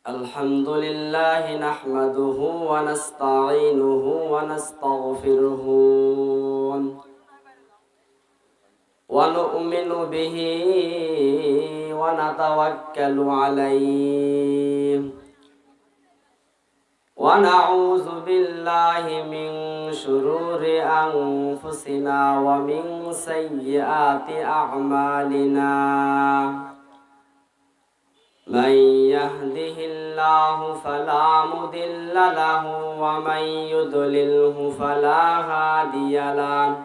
الحمد لله نحمده ونستعينه ونستغفره ونؤمن به ونتوكل عليه ونعوذ بالله من شرور أنفسنا ومن سيئات أعمالنا من يهده الله فلا مضل له ومن يضلله فلا هادي له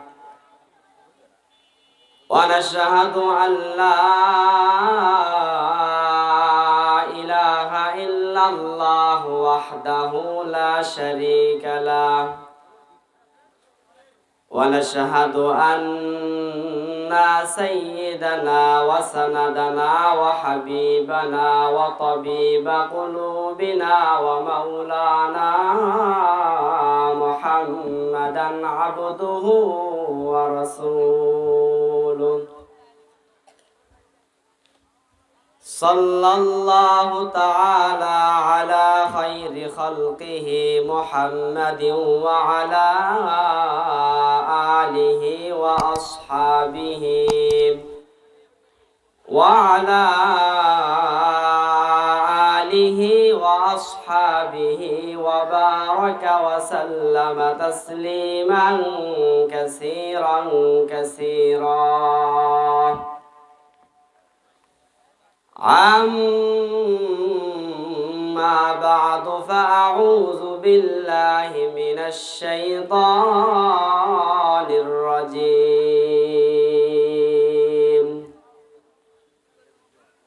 ونشهد أن لا إله إلا الله وحده لا شريك له ونشهد أن سيدنا وسندنا وحبيبنا وطبيب قلوبنا ومولانا محمدا عبده ورسوله صلى الله تعالى على خير خلقه محمد وعلى آله وأصحابه وبارك وسلم تسليما كثيرا أما بعد فأعوذ بالله من الشيطان الرجيم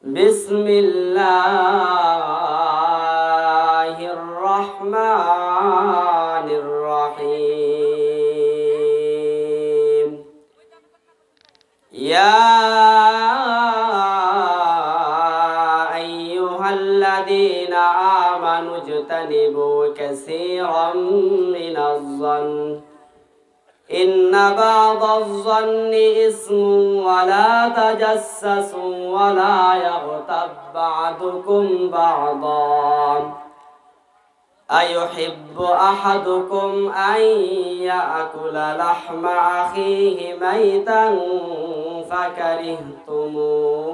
بسم الله الرحمن الرحيم يا الذين آمنوا اجتنبوا كثيرا من الظن إن بعض الظن إثم ولا تجسسوا ولا يغتب بعضكم بعضا أيحب أحدكم أن يأكل لحم أخيه ميتا فكرهتموه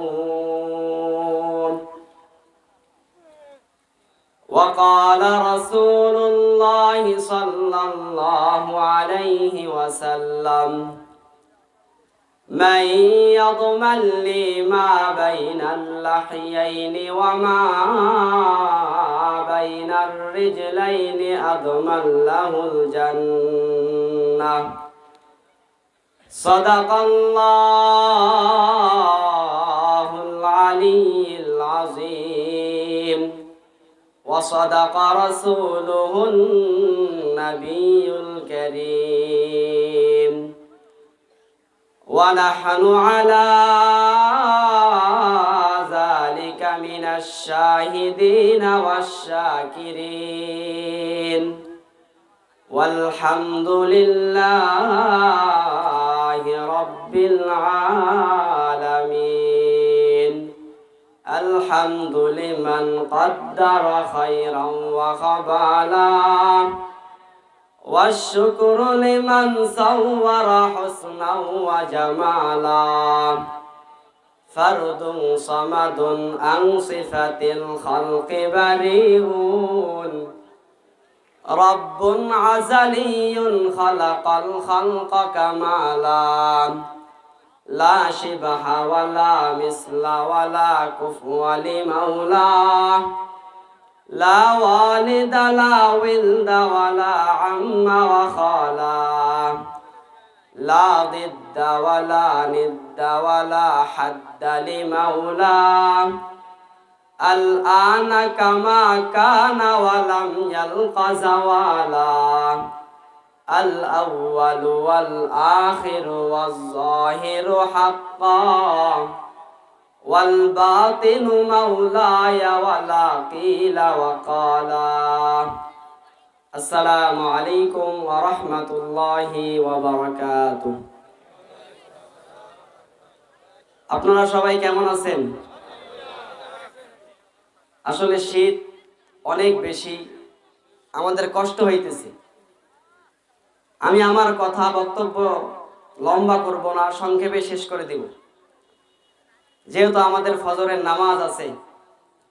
وقال رسول الله صلى الله عليه وسلم من يضمن لي ما بين اللحيين وما بين الرجلين أضمن له الجنة صدق الله العلي العظيم وصدق رسوله النبي الكريم ونحن على ذلك من الشاهدين والشاكرين والحمد لله رب العالمين الحمد لمن قدر خيرا وخبالا والشكر لمن صور حسنا وجمالا فرد صمد عن صفة الخلق بريء رب عزلي خلق الخلق كمالا لا شبه ولا مثل ولا كفو لمولاه لا والد لا ولد ولا عم وخالا لا ضد ولا ند ولا حد لمولاه الآن كما كان ولم يلق زوالا الأول والآخر والظاهر حقا والباطن مولاي ولا قيل وقالا السلام عليكم ورحمة الله وبركاته আপনারা সবাই কেমন আছেন? আসলে শীত অনেক বেশি, আমাদের কষ্ট হইতেছে। আমি আমার কথা বক্তব্য লম্বা করব না, সংক্ষেপে শেষ করে দিব। যেহেতু আমাদের ফজরের নামাজ আছে,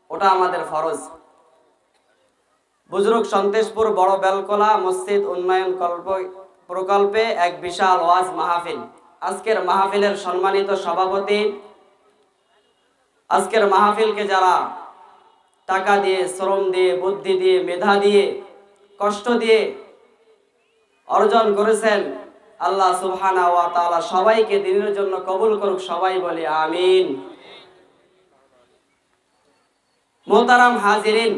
ওটা আমাদের ফরজ। বুজরুক সন্তেশপুর বড় বেলকলা মসজিদ উন্নয়ন প্রকল্পে এক বিশাল ওয়াজ মাহফিল। আজকের মাহফিলের সম্মানিত সভাপতি, আজকের মাহফিলকে যারা টাকা দিয়ে, শ্রম দিয়ে, বুদ্ধি দিয়ে, মেধা দিয়ে, কষ্ট দিয়ে অর্জন করেছেন, আল্লাহ সুবহানাহু ওয়া তাআলা সবাইকে দিনের জন্য কবুল করুক। সবাই বলি আমিন। মোহতারাম হাজিরিন,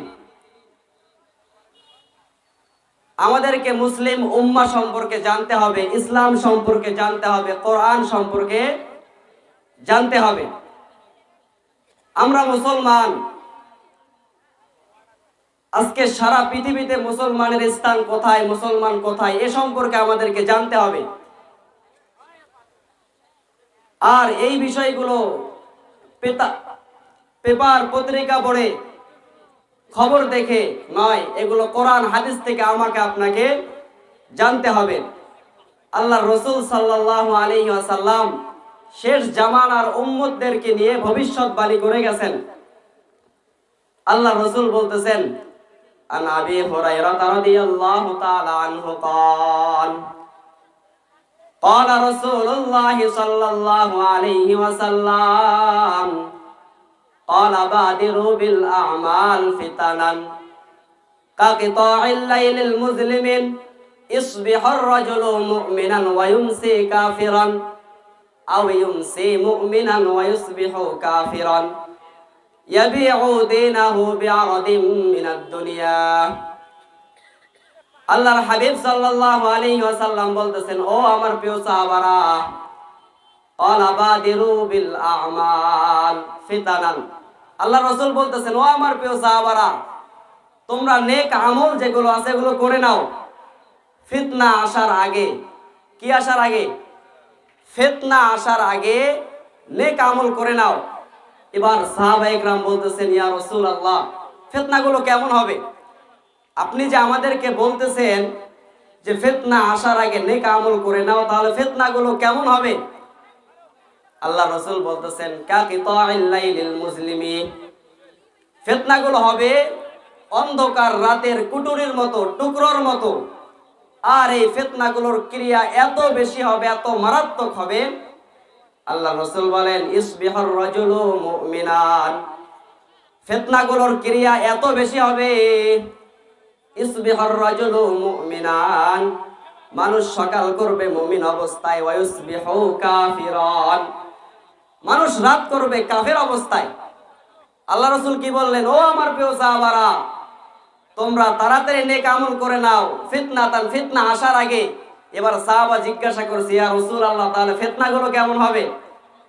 আমাদেরকে মুসলিম উম্মাহ সম্পর্কে জানতে হবে, ইসলাম সম্পর্কে জানতে হবে, কোরআন সম্পর্কে জানতে হবে। আমরা মুসলমান, আজকে সারা পৃথিবীতে মুসলমানের স্থান কোথায়, মুসলমান কোথায়, এ সম্পর্কে আমাদেরকে জানতে হবে। আর এই বিষয়গুলো পেপার পত্রিকা পড়ে, খবর দেখে নয়, এগুলো কোরআন হাদিস থেকে আমাকে আপনাকে জানতে হবে। আল্লাহ রসুল সাল্লাল্লাহু আলাইহি ওয়াসাল্লাম শেষ জামানার উম্মতদেরকে নিয়ে ভবিষ্যৎবাণী করে গেছেন। আল্লাহ রসুল বলতেছেন, আন আবি হুরায়রা রাদিয়াল্লাহু তাআলা আনহু قال قال رسول الله صلى الله عليه وسلم قال بادروا بالأعمال فتنا كقطاع الليل المظلم يصبح الرجل مؤمنا ويمسي كافرا أو يمسي مؤمنا ويصبح كافرا يبيع دينه بعرض من الدنيا। আল্লাহর হাবিব সাল্লাল্লাহু আলাইহি ওয়াসাল্লাম বলতেছেন, ও আমার প্রিয় সাহাবারা, ক্বালা বাদিরু বিল আ'মাল ফিতানান। আল্লাহ রাসূল বলতেছেন, ও আমার প্রিয় সাহাবারা, তোমরা নেক আমল যেগুলো আছে এগুলো করে নাও ফিতনা আসার আগে। কি আসার আগে? ফিতনা আসার আগে নেক আমল করে নাও। এবার সাহাবায়ে কেরাম বলতেছেন, ইয়া রাসূলুল্লাহ, ফিতনাগুলো কেমন হবে? আপনি যে আমাদেরকে বলতেছেন যে ফিতনা আসার আগে নেক আমল করে নাও, তাহলে ফিতনাগুলো কেমন হবে? আল্লাহ রাসূল বলতেছেন, কাকিতাইল লাইলিল মুজলিমি, ফিতনাগুলো হবে অন্ধকার রাতের কুটুরির মতো, টুকরোর মতো। আর এই ফিতনাগুলোর ক্রিয়া এত বেশি হবে, এত মারাত্মক হবে। আল্লাহ রাসূল বলেন, ইসবিহুর রাজুলু মুমিনান, ফিতনাগুলোর ক্রিয়া এত বেশি হবে, ইসবিহুর রাজুলু মুমিনান, মানুষ সকাল করবে মুমিন অবস্থায়, ওয়া ইসবিহু কাফিরান, মানুষ রাত করবে কাফের অবস্থায়। আল্লাহ রাসূল কি বললেন? ও আমার প্রিয় সাহাবারা, তোমরা তাড়াতাড়ি নেক আমল করে নাও ফিতনা আসার আগে। এবার সাহাবা জিজ্ঞাসা করছে, ইয়া রাসূলুল্লাহ, তাহলে ফিতনাগুলো কেমন হবে?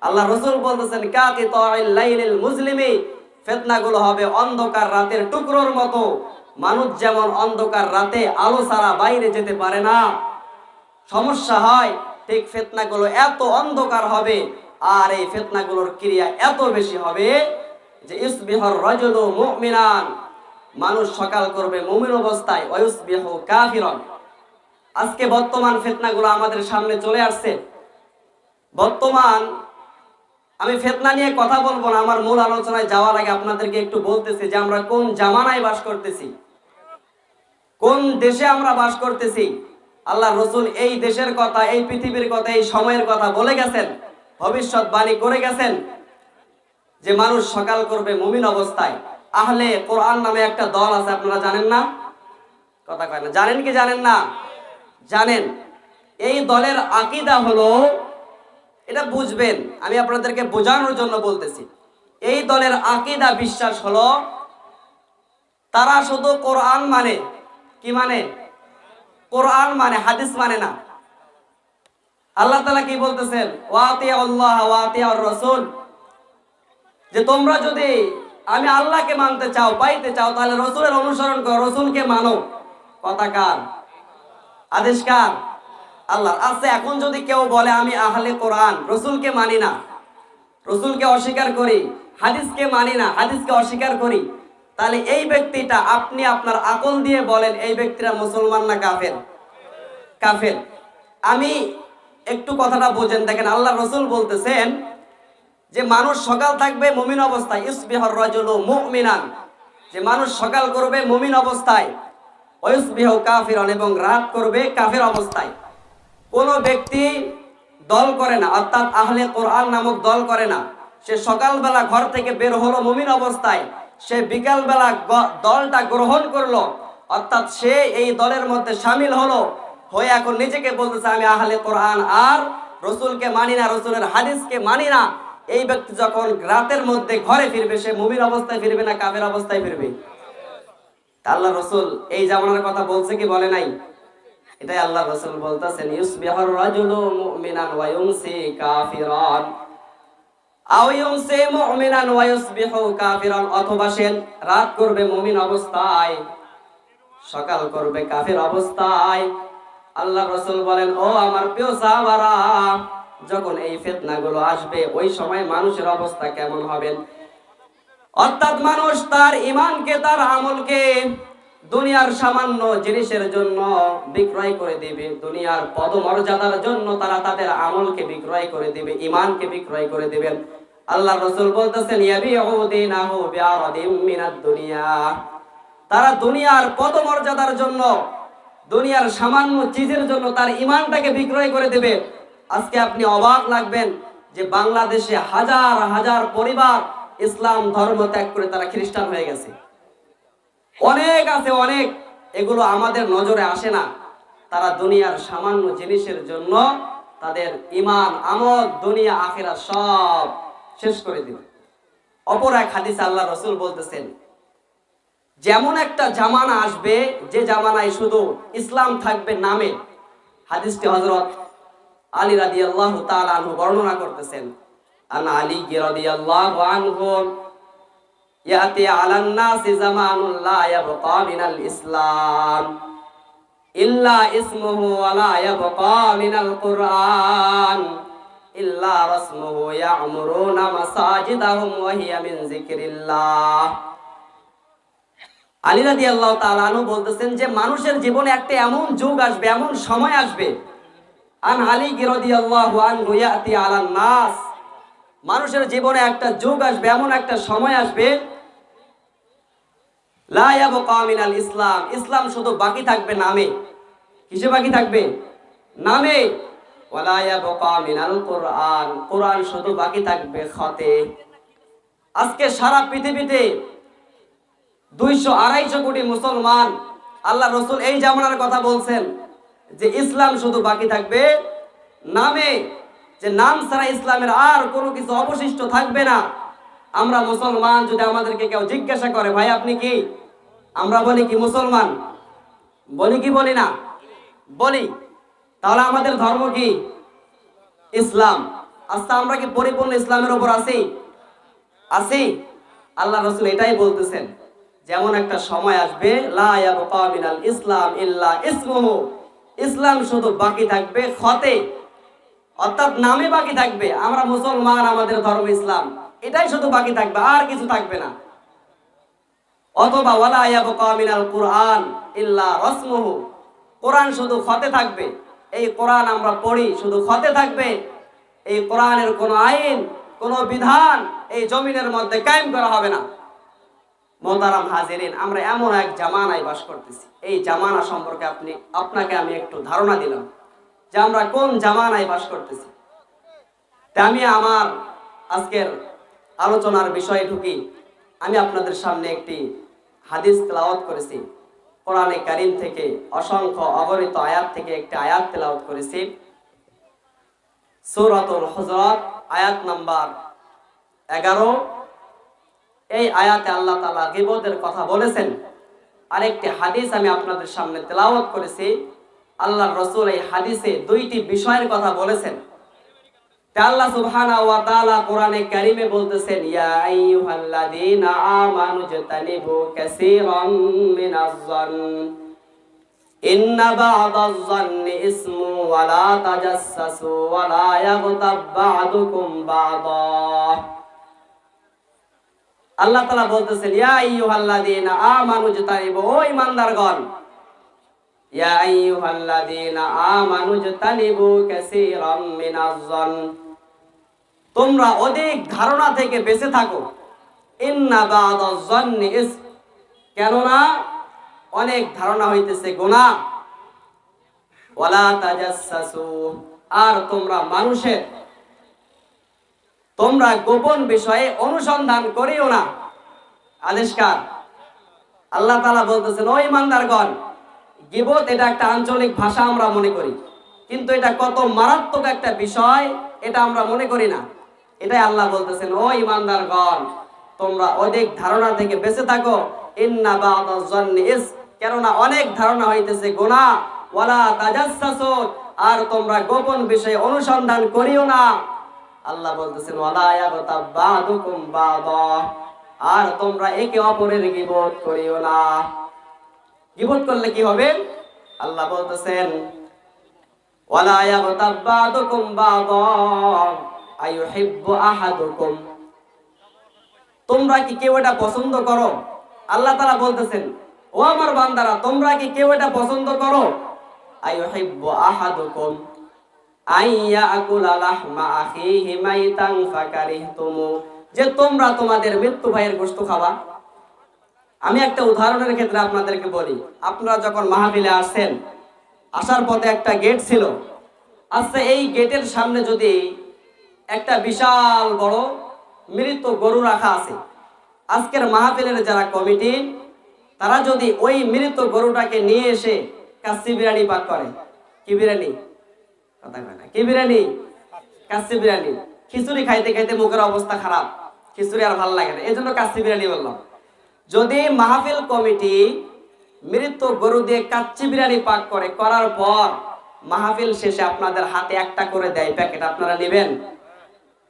আল্লাহ রাসূল বলতেছেন, কাকিতাইল লাইলিল মুজলিমি, ফিতনাগুলো হবে অন্ধকার রাতের টুকরোর মতো। মানুষ যেমন অন্ধকার রাতে আলো ছাড়া বাইরে যেতে পারে না, সমস্যা হয়, ঠিক ফিতনাগুলো এত অন্ধকার হবে। আর এই ফিতনাগুলোর ক্রিয়া এত বেশি হবে যে ইসবিহুর রাজুলু মুমিনান, মানুষ সকাল করবে মুমিন অবস্থায়, ওয়া ইসবিহু কাফিরান। আজকে বর্তমান ফিতনাগুলো আমাদের সামনে চলে আসছে। বর্তমান, আমি ফিতনা নিয়ে কথা বলবো না, আমার মূল আলোচনায় যাওয়ার আগে আপনাদেরকে একটু বলতেছি যে আমরা কোন জামানায় বাস করতেছি, কোন দেশে আমরা বাস করতেছি। আল্লাহ রাসূল এই দেশের কথা, এই পৃথিবীর কথা, এই সময়ের কথা বলে গেছেন, ভবিষ্যৎবাণী করে গেছেন যে মানুষ সকাল করবে মুমিন অবস্থায়। আহলে কোরআন নামে একটা দল আছে, আপনারা জানেন না? কথা কয় না, জানেন কি জানেন না? জানেন। এই দলের আকীদা হলো, এটা বুঝবেন, আমি আপনাদেরকে বোঝানোর জন্য বলতেছি। এই দলের আকীদা, বিশ্বাস হলো, তারা শুধু কোরআন মানে। কি মানে? কোরআন মানে, হাদিস মানে না। আল্লাহ তাআলা কি বলতেছেন? ওয়া আতিউল্লাহ ওয়া আতিউর রাসূল, যে তোমরা যদি আমি আল্লাহকে মানতে চাও, পাইতে চাও, তাহলে রাসূলের অনুসরণ করো, রাসূলকে মানো। কথা কার? আদেশ কার? আল্লাহর। আচ্ছা, এখন যদি কেউ বলে আমি আহলে কোরআন, রাসূলকে মানি না, রসুলকে অস্বীকার করি, হাদিসকে মানি না, হাদিসকে অস্বীকার করি, তাহলে এই ব্যক্তিটা আপনি আপনার আকল দিয়ে বলেন এই ব্যক্তিরা মুসলমান না কাফের? কাফের। আমি একটু কথাটা বোঝেন, দেখেন আল্লাহ রসুল বলতেছেন যে মানুষ সকাল থাকবে মুমিন অবস্থায়, ইসবিহর রাজুলু মুমিনান, যে মানুষ সকাল করবে মুমিন অবস্থায়, ওয়াইসবিহু কাফিরান, এবং রাত করবে কাফের অবস্থায়। কোন ব্যক্তি দল করে না, অর্থাৎ আহলে কোরআন নামক দল করে না। সে সকালবেলা ঘর থেকে বের হলো মুমিন অবস্থায়, সে বিকালবেলা দলটা গ্রহণ করলো, অর্থাৎ সে এই দলের মধ্যে সামিল হলো, হয়ে এখন নিজেকে বলতেছে আমি আহলে কোরআন, আর রসুলকে মানি না, রসুলের হাদিসকে মানি না। এই ব্যক্তি যখন রাতের মধ্যে ঘরে ফিরবে, সে মুমিন অবস্থায় ফিরবে না কাফের অবস্থায় ফিরবে? আল্লাহ রসুল এই জামানার কথা বলছে কি বলে নাই? এটাই আল্লাহ রাসূল বলতেছেন, ইউসবিহুর রাজুলু মুমিনান ওয়া ইউমসি কাফিরান, আও ইউমসি মুমিনান ওয়া ইউসবিহু কাফিরান, অথবা সে রাত করবে মুমিন অবস্থায়, সকাল করবে কাফির অবস্থায়। আল্লাহ রাসূল বলেন, ও আমার প্রিয় সাহাবারা, যখন এই ফিতনাগুলো আসবে ওই সময় মানুষের অবস্থা কেমন হবে? অর্থাৎ মানুষ তার ঈমানকে, তার আমলকে দুনিয়ার সামান্য জিনিসের জন্য বিক্রয় করে দিবে, দুনিয়ার পদমর্যাদার জন্য তারা তাদের আমলকে বিক্রয় করে দিবে, ঈমানকে বিক্রয় করে দিবেন। আল্লাহ রাসূল বলতেছেন, ইয়াবিউদিনাহু বিআরাদিম মিনাদ দুনিয়া, তারা দুনিয়ার পদমর্যাদার জন্য, দুনিয়ার সামান্য চিজের জন্য তার ঈমানটাকে বিক্রয় করে দিবে। আজকে আপনি অবাক লাগবেন যে বাংলাদেশে হাজার হাজার পরিবার ইসলাম ধর্ম ত্যাগ করে তারা খ্রিস্টান হয়ে গেছে। অনেক আছে, অনেক, এগুলো আমাদের নজরে আসে না। তারা দুনিয়ার সামান্য জিনিসের জন্য তাদের ঈমান, আমল, দুনিয়া আখিরাত সব শেষ করে দিবে। অপর এক হাদিসে আল্লাহ রাসূল বলতেছেন, যেমন একটা জামানা আসবে যে জামানায় শুধু ইসলাম থাকবে নামে। হাদিসটি হযরত আলী রাদিয়াল্লাহু তাআলা আনহু বর্ণনা করতেছেন। আন আলী রাদিয়াল্লাহু আনহু, ইয়াতি আলান নাসি জামানুন লা ইয়াবকা মিনাল ইসলাম ইল্লা ইসমুহু ওয়া লা ইয়াবকা মিনাল কুরআন ইল্লা রাসমুহু ইয়া'মুরুনা মাসাজিদাহুম ওয়া হিয়া মিন যিকরিল্লাহ। আলী রাদিয়াল্লাহু তাআলা আনহু বলতেছেন যে মানুষের জীবনে একটা এমন যুগ আসবে, এমন সময় আসবে। আন আলী রাদিয়াল্লাহু আনহু, ইয়াতি আলান নাস, মানুষের জীবনে একটা যুগ আসবে, এমন একটা সময় আসবে, লা ইয়াবকা মিনাল ইসলাম, ইসলাম শুধু বাকি থাকবে নামে। কিসে বাকি থাকবে? নামে। ওয়া লা ইয়াবকা মিনাল কুরআন, কুরআন শুধু বাকি থাকবে খতে। আজকে সারা পৃথিবীতে 200-250 কোটি মুসলমান। আল্লাহ রাসূল এই জামানার কথা বলছেন যে ইসলাম শুধু বাকি থাকবে নামে, যে নাম ছাড়া ইসলামের আর কোনো কিছু অবশিষ্ট থাকবে না। আমরা মুসলমান, যদি আমাদেরকে কেউ জিজ্ঞাসা করে ভাই আপনি কি, আমরা বলি কি মুসলমান? বলি কি বলি না? বলি। তাহলে আমাদের ধর্ম কি? ইসলাম। আচ্ছা, আমরা কি পরিপূর্ণ ইসলামের উপর আছি? আছি? আল্লাহ রাসূল এটাই বলতেছেন, যেমন একটা সময় আসবে, লা ইয়াবকা মিনাল ইসলাম ইল্লা ইসমুহু, ইসলাম শুধু বাকি থাকবে খতে, অর্থাৎ নামে বাকি থাকবে। আমরা মুসলমান, আমাদের ধর্ম ইসলাম, এটাই শুধু বাকি থাকবে, আর কিছু থাকবে না। অথবা ওয়ালা ইয়াবকা মিনাল কুরআন ইল্লা রাসমুহু, কোরআন শুধু খতে থাকবে। এই কোরআন আমরা পড়ি, শুধু খতে থাকবে। এই কোরআনের কোনো আইন, কোনো বিধান এই জমিনের মধ্যে কায়েম করা হবে না। মোহতারাম হাজিরিন, আমরা এমন এক জামানায় বাস করতেছি। এই জামানা সম্পর্কে আপনাকে আমি একটু ধারণা দিলাম যে আমরা কোন জামানায় বাস করতেছি। তা আমি আমার আজকের আলোচনার বিষয়ে ঢুকি। আমি আপনাদের সামনে একটি হাদিস তেলাওয়াত করেছি কোরআনে কারীম থেকে, অসংখ্য অগণিত আয়াত থেকে একটি আয়াত তেলাওয়াত করেছি। সূরাতুল হুজুরাত আয়াত নাম্বার 11। এই আয়াতে আল্লাহ তাআলা গীবতের কথা বলেছেন। আরেকটি হাদিস আমি আপনাদের সামনে তেলাওয়াত করেছি। আল্লাহর রাসূল এই হাদিসে দুইটি বিষয়ের কথা বলেছেন। তা আল্লাহ সুবহানাহু ওয়া তাআলা কোরআনে কারীমে বলতেছেন, ইয়া আইয়ুহাল্লাযীনা আমানু জাতানিবু কাসীরাম মিনাজ-যন্ন ইন্না বা'দায-যন্নি ইসমু ওয়া লা তাজাসসাসু ওয়া লা ইয়াগতাব বা'দুকুম বা'দা। আল্লাহ তাআলা বলতেছেন, ইয়া আইয়ুহাল্লাযীনা আমানু ইজতানিবু, ও ঈমানদারগণ, ইয়া আইয়ুহাল্লাযীনা আমানু ইজতানিবু কাসীরাম মিনাজ-যন, তোমরা অধিক ধারণা থেকে বেঁচে থাকো। ইন্না বা'দায-যন্নি ইসম, কেননা অনেক ধারণা হইতেছে গুনাহ। ওয়ালা তাজাসসাসু, আর তোমরা গোপন বিষয়ে অনুসন্ধান করিও না। আদেশকার আল্লাহ তাআলা বলতেছেন, ও ঈমানদারগণ, গীবত এটা একটা আঞ্চলিক ভাষা আমরা মনে করি, কিন্তু এটা কত মারাত্মক একটা বিষয় এটা আমরা মনে করি না। এটাই আল্লাহ বলতেছেন, ও ঈমানদারগণ, তোমরা অধিক ধারণা থেকে বেঁচে থাকো। ইন্না বা'দায-যন্নি ইসম, কেননা অনেক ধারণা হইতেছে গুনাহ। ওয়ালা তাজাসসাসু, আর তোমরা গোপন বিষয়ে অনুসন্ধান করিও না। আল্লাহ বলতেছেন, ওয়ালা ইয়াগতাব বা'দুকুম বা'দা, আর তোমরা একে অপরের গীবত করিও না। গীবত করলে কি হবে? আল্লাহ বলতেছেন, ওয়ালা ইয়াগতাব বা'দুকুম বা'দা আইয়ুহিব্বু আহাদুকুম, তোমরা কি কেউ এটা পছন্দ করো? আল্লাহ তাআলা বলতেছেন, ও আমার বান্দারা, তোমরা কি কেউ এটা পছন্দ করো? আইয়ুহিব্বু আহাদুকুম আইয়াকুলা লাহমা আখিহি মাইতান ফাকারিহতুমু, যে তোমরা তোমাদের মৃত্যু ভাইয়ের গোশত খাবা। আমি একটা উদাহরণের ক্ষেত্রে আপনাদেরকে বলি, আপনারা যখন মাহফিলে আসেন, আসার পথে একটা গেট ছিল। আচ্ছা, এই গেটের সামনে যদি একটা বিশাল বড় মৃত গরু রাখা আছে, আজকের মাহফিলের যারা কমিটি, তারা যদি ওই মৃত গরুটাকে নিয়ে এসে কাচ্চি বিরিয়ানি পাক করে, কি বিরিয়ানি? কথা কয় না, কি বিরিয়ানি? কাচ্চি বিরিয়ানি। খিচুড়ি খাইতে খাইতে মুখের অবস্থা খারাপ, খিচুড়ি আর ভালো লাগে না, এই জন্য কাচ্চি বিরিয়ানি বললাম। যদি মাহফিল কমিটি মৃত গরু দিয়ে কাচ্চি বিরিয়ানি পাক করে, করার পর মাহফিল শেষে আপনাদের হাতে একটা করে দেয় প্যাকেট, আপনারা নেবেন?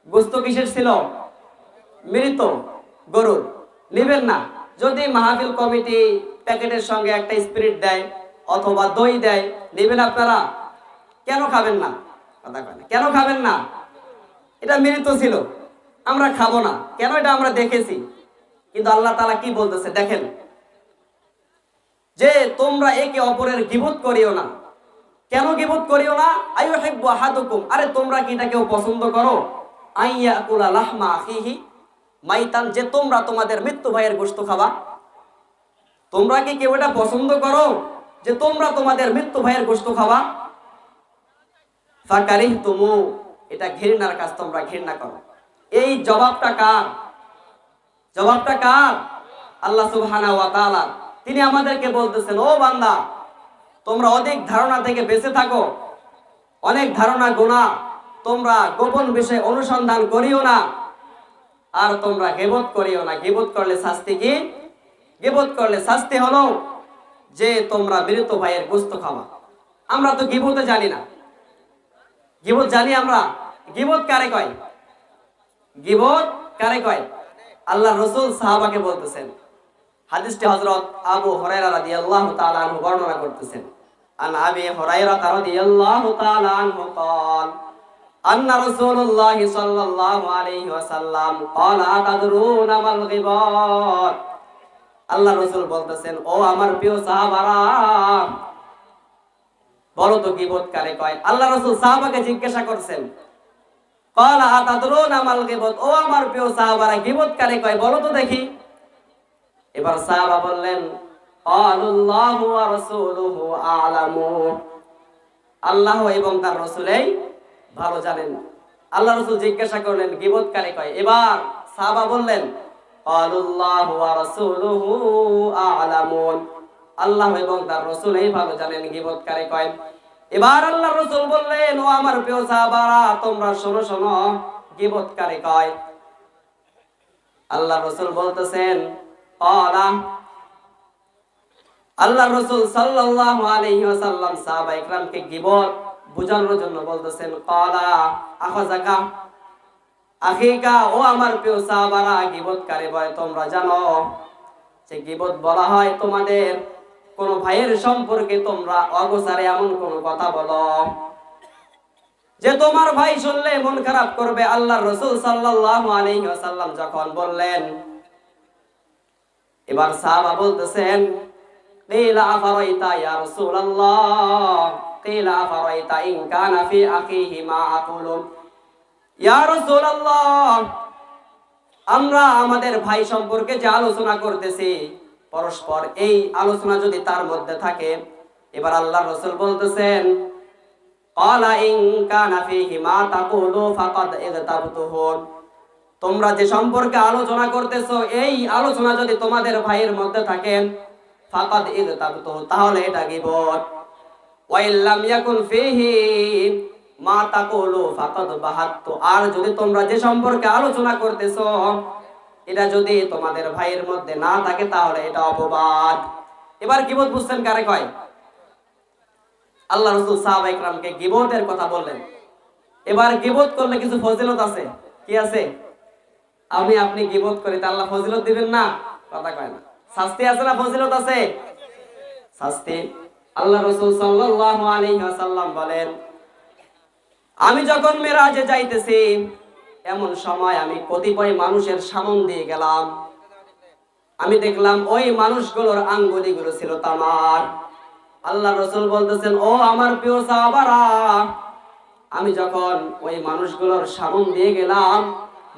গোশত কিসের ছিল? মৃত গরুর। নেবেন না? যদি মাহফিল কমিটি প্যাকেটের সঙ্গে একটা স্পিরিট দেয় অথবা দই দেয়, নেবেন আপনারা? কেন খাবেন না? কথা কয় না, কেন খাবেন না? এটা মৃত ছিল, আমরা খাবো না কেন? এটা আমরা দেখেছি। কিন্তু আল্লাহ তাআলা কি বলতেছে দেখেন, যে তোমরা একে অপরের গীবত করিও না। কেন গীবত করিও না? আইয়ুহিব্বু আহাদুকুম, আরে তোমরা কি এটা কেউ পছন্দ করো? আইয়াকুলা লাহমা আখিহি মাইতান, যে তোমরা তোমাদের মৃত্যু ভাইয়ের গোশত খাবা। তোমরা কি কেউ এটা পছন্দ করো যে তোমরা তোমাদের মৃত্যু ভাইয়ের গোশত খাবা? ফাকারিহতুমু, এটা ঘৃণার কাজ, তোমরা ঘৃণা করো। এই জবাবটা কার? জবাবটা কার? আল্লাহ সুবহানাহু ওয়া তাআলা। তিনি আমাদেরকে বলতেছেন, ও বান্দা, তোমরা অধিক ধারণা থেকে বেঁচে থাকো। অনেক ধারণা গুনাহ, তোমরা গোপন বিষয়ে অনুসন্ধান করিও না, আর তোমরা গীবত করিও না। গীবত করলে শাস্তি কি? গীবত করলে শাস্তি হলো যে তোমরা মৃত ভাইয়ের গোশত খাওয়া। আমরা তো গীবতে জানি না। গীবত জানি আমরা? গীবত কারে কয়? গীবত কারে কয়? আল্লাহ রাসূল সাহাবাকে বলতেছেন, হাদিসটি হযরত আবু হুরায়রা রাদিয়াল্লাহু তাআলা আনহু বর্ণনা করতেছেন। আন আবি হুরায়রা রাদিয়াল্লাহু তাআলা আনহু قال আন্না রাসূলুল্লাহ সাল্লাল্লাহু আলাইহি ওয়াসাল্লাম قال আতাদরুনা মাল গীবত, আল্লাহ রাসূল বলতেছেন, ও আমার প্রিয় সাহাবারা, বলো তো গীবত কারে কয়? আল্লাহ রাসূল সাহাবাকে জিজ্ঞাসা করছেন, قال আতাদরুনা মাল গীবত, ও আমার প্রিয় সাহাবারা, গীবত কারে কয় বলো তো দেখি। এবার সাহাবা বললেন, আল্লাহু ওয়া রাসূলুহু আ'লামু, আল্লাহ এবং তার রাসূলই ভালো জানেন। আল্লাহ রাসূল জিজ্ঞাসা করলেন, গীবত কারে কয়? এবার সাহাবা বললেন, আল্লাহু ওয়া রাসূলুহু আ'লামুন, আল্লাহ এবং তার রাসূলই ভালো জানেন গীবত কারে কয়। এবার আল্লাহর রাসূল বললেন, ও আমার প্রিয় সাহাবারা, তোমরা শোনো শোনো, গীবত কারে কয়? আল্লাহর রাসূল বলতেছেন, আল্লাহ রাসূল সাল্লাল্লাহু আলাইহি ওয়াসাল্লাম সাহাবায়ে কিরামকে গীবত বোঝানোর জন্য বলতেছেন, ক্বালা আখাযাকা আখিকা, ও আমার প্রিয় সাহাবারা, গীবত কারে বলে তোমরা জানো? যে গীবত বলা হয় তোমাদের কোন ভাইয়ের সম্পর্কে তোমরা অগোচরে এমন কোন কথা বলো যে তোমার ভাই শুনলে মন খারাপ করবে। আল্লাহর রাসূল সাল্লাল্লাহু আলাইহি ওয়াসাল্লাম যখন বললেন, এবার সাহাবা বলতেছেন, কিলা আফরাইতা ইয়া রাসূলুল্লাহ, কিলা আফরাইতা ইন কানা ফি আখিহি মা আকুলু। ইয়া রাসূলুল্লাহ, আমরা আমাদের ভাই সম্পর্কে যে আলোচনা করতেছি পরস্পর, এই আলোচনা যদি তার মধ্যে থাকে। এবার আল্লাহর রাসূল বলতেছেন, ক্বালা ইন কানা ফীহি মা তাকুলু ফাকাদ ইগতাবতুহু। তোমরা যে সম্পর্কে আলোচনা করতেছো এই আলোচনা যদি তোমাদের ভাইয়ের মধ্যে থাকে, ফাকাদ ইগতাবতুহু, তাহলে এটা গীবত। ওয়া ইল্লাম ইয়াকুন ফীহি মা তাকুলু ফাকাদ বাহাত্তু, আর যদি তোমরা যে সম্পর্কে আলোচনা করতেছো এটা যদি তোমাদের ভাইয়ের মধ্যে না থাকে তাহলে এটা অপবাদ। এবার গীবত বুঝছেন কারে কয়? আল্লাহ রাসূল সাহাবা ইকরামকে গীবতের কথা বললেন। এবার গীবত করলে কিছু ফজিলত আছে। কি আছে? আমি আপনি গীবত করি তা আল্লাহ ফজিলত দিবেন না? কথা কয় না। শাস্তি আছে না ফজিলত আছে? শাস্তি। আল্লাহ রাসূল সাল্লাল্লাহু আলাইহি ওয়াসাল্লাম বলেন, আমি যখন মেরাজে যাইতেছি এমন সময় আমি কতিপয় মানুষের সামনে দিয়ে গেলাম। আমি দেখলাম ওই মানুষগুলোর আঙ্গুলিগুলো ছিল তামার। আল্লাহ রাসূল বলতেছেন, ও আমার প্রিয় সাহাবারা, আমি যখন ওই মানুষগুলোর সামনে দিয়ে গেলাম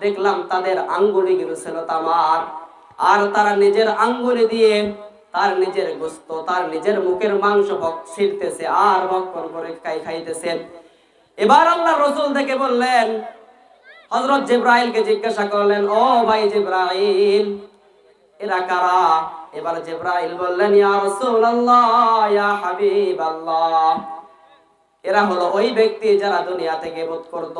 দেখলাম তাদের আঙ্গুলিগুলো ছিল তামার, আর তারা নিজের আঙ্গুলি দিয়ে তার নিজের গোশত, তার নিজের মুখের মাংস ছিঁড়তেছে আর ভক্ষণ করে খাইতেছেন। এবার আল্লাহ রাসূল দেখে বললেন, হযরত জিবরাইলকে জিজ্ঞাসা করলেন, ও ভাই জিবরাইল, এরা কারা? এবার জিবরাইল বললেন, ইয়া রাসূলুল্লাহ, ইয়া হাবিবাল্লাহ, এরা হলো ওই ব্যক্তি যারা দুনিয়াতে গীবত করত।